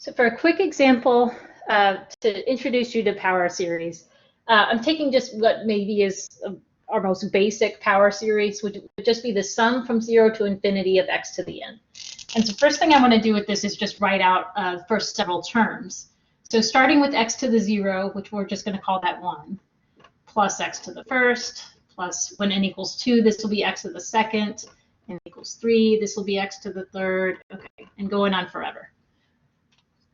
So for a quick example, to introduce you to power series, I'm taking just what maybe is our most basic power series, which would just be the sum from 0 to infinity of x to the n. And so first thing I want to do with this is just write out first several terms. So starting with x to the 0, which we're just going to call that 1, plus x to the first, plus when n equals 2, this will be x to the second, n equals 3, this will be x to the third, okay, and going on forever.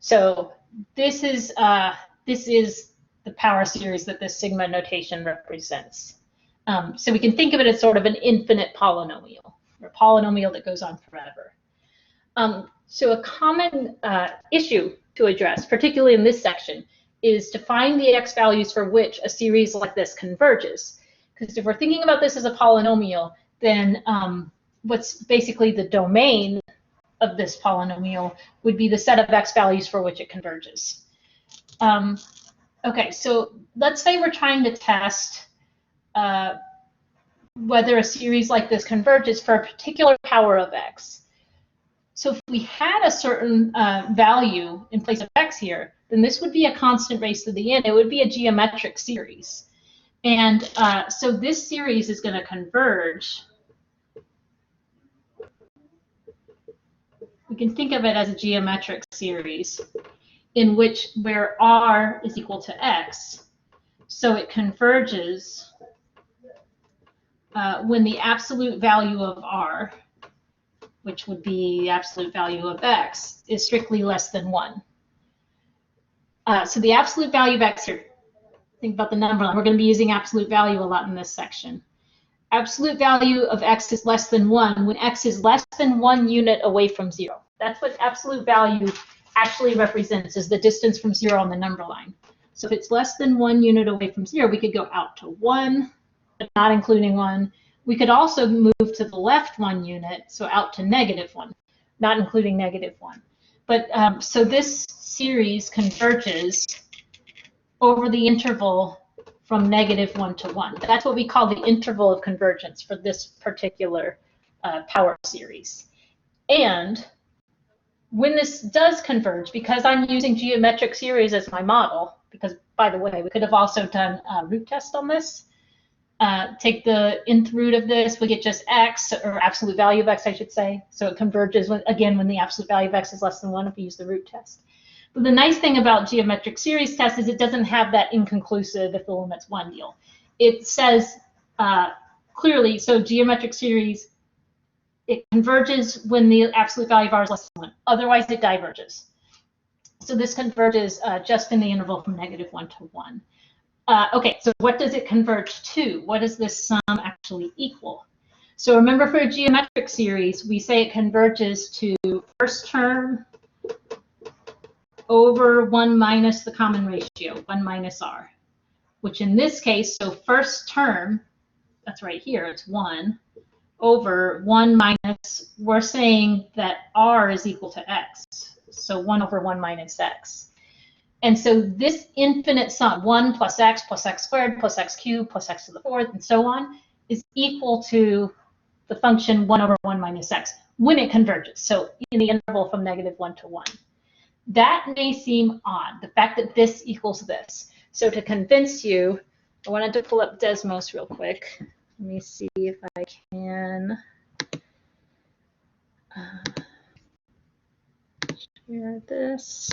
So this is the power series that this sigma notation represents. So we can think of it as sort of an infinite polynomial, or a polynomial that goes on forever. So a common issue to address, particularly in this section, is to find the x values for which a series like this converges. Because if we're thinking about this as a polynomial, then what's basically the domain of this polynomial would be the set of x values for which it converges. Okay, so let's say we're trying to test whether a series like this converges for a particular power of x. So if we had a certain value in place of x here, then this would be a constant raised to the n. It would be a geometric series. And so this series is going to converge. We can think of it as a geometric series in which where r is equal to x, so it converges when the absolute value of r, which would be the absolute value of x, is strictly less than 1. So the absolute value of x here, think about the number line. We're going to be using absolute value a lot in this section. Absolute value of x is less than 1 when x is less than 1 unit away from 0. That's what absolute value actually represents, is the distance from 0 on the number line. So if it's less than 1 unit away from 0, we could go out to 1, but not including 1. We could also move to the left 1 unit, so out to -1, not including -1. But so this series converges over the interval from -1 to 1. That's what we call the interval of convergence for this particular power series. And when this does converge, because I'm using geometric series as my model, because by the way, we could have also done a root test on this. Take the nth root of this, we get just x, or absolute value of x, I should say. So it converges, again, when the absolute value of x is less than 1 if we use the root test. But the nice thing about geometric series test is it doesn't have that inconclusive if the limit's 1 deal. It says clearly, so geometric series, it converges when the absolute value of r is less than 1. Otherwise, it diverges. So this converges just in the interval from -1 to 1. Okay, so what does it converge to? What does this sum actually equal? So remember, for a geometric series, we say it converges to first term over 1 minus the common ratio, 1 minus r, which in this case, so first term, that's right here, it's 1, over 1 minus, we're saying that r is equal to x, so 1 over 1 minus x. And so this infinite sum, 1 plus x squared plus x cubed plus x to the fourth, and so on, is equal to the function 1 over 1 minus x when it converges, so in the interval from -1 to 1. That may seem odd, the fact that this equals this. So to convince you, I wanted to pull up Desmos real quick. Let me see if I can share this.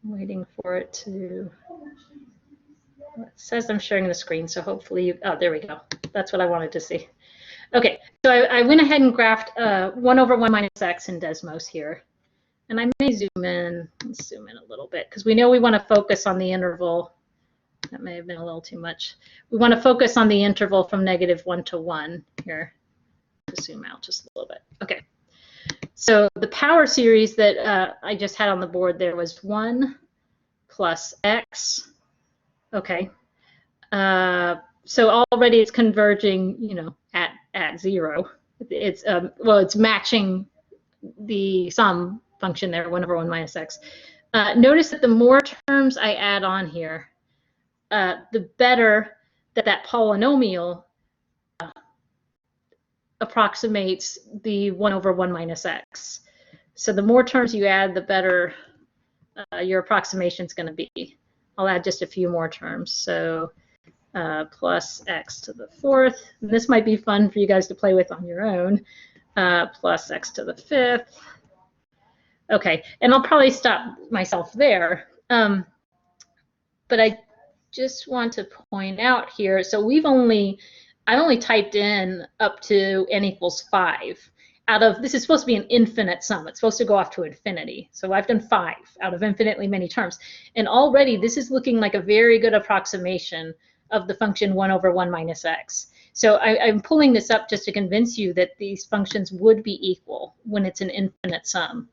I'm waiting for it to, well, it says I'm sharing the screen, so hopefully you, oh, there we go. That's what I wanted to see. Okay, so I went ahead and graphed 1 over 1 minus x in Desmos here. And I may zoom in, let's zoom in a little bit, because we know we want to focus on the interval. That may have been a little too much. We want to focus on the interval from -1 to 1 here. To zoom out just a little bit. Okay. So the power series that I just had on the board there was 1 plus x. Okay. So already it's converging, you know, at 0. It's well, it's matching the sum function there, 1 over 1 minus x. Notice that the more terms I add on here, the better that polynomial approximates the 1 over 1 minus x. So the more terms you add, the better your approximation is going to be. I'll add just a few more terms. So plus x to the fourth. And this might be fun for you guys to play with on your own. Plus x to the fifth. Okay, and I'll probably stop myself there. But I just want to point out here, so I only typed in up to n equals 5. This is supposed to be an infinite sum. It's supposed to go off to infinity. So I've done 5 out of infinitely many terms. And already this is looking like a very good approximation of the function 1 over 1 minus x. So I'm pulling this up just to convince you that these functions would be equal when it's an infinite sum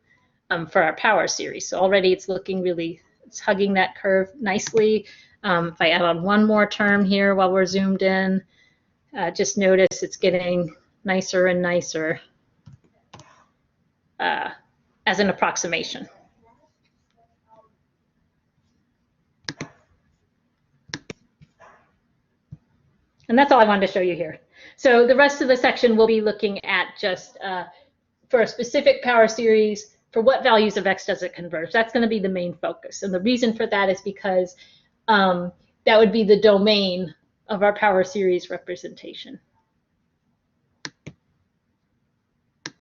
for our power series. So already it's looking really, it's hugging that curve nicely. If I add on one more term here while we're zoomed in, just notice it's getting nicer and nicer as an approximation. And that's all I wanted to show you here. So the rest of the section we'll be looking at just for a specific power series, for what values of x does it converge? That's going to be the main focus. And the reason for that is because that would be the domain of our power series representation.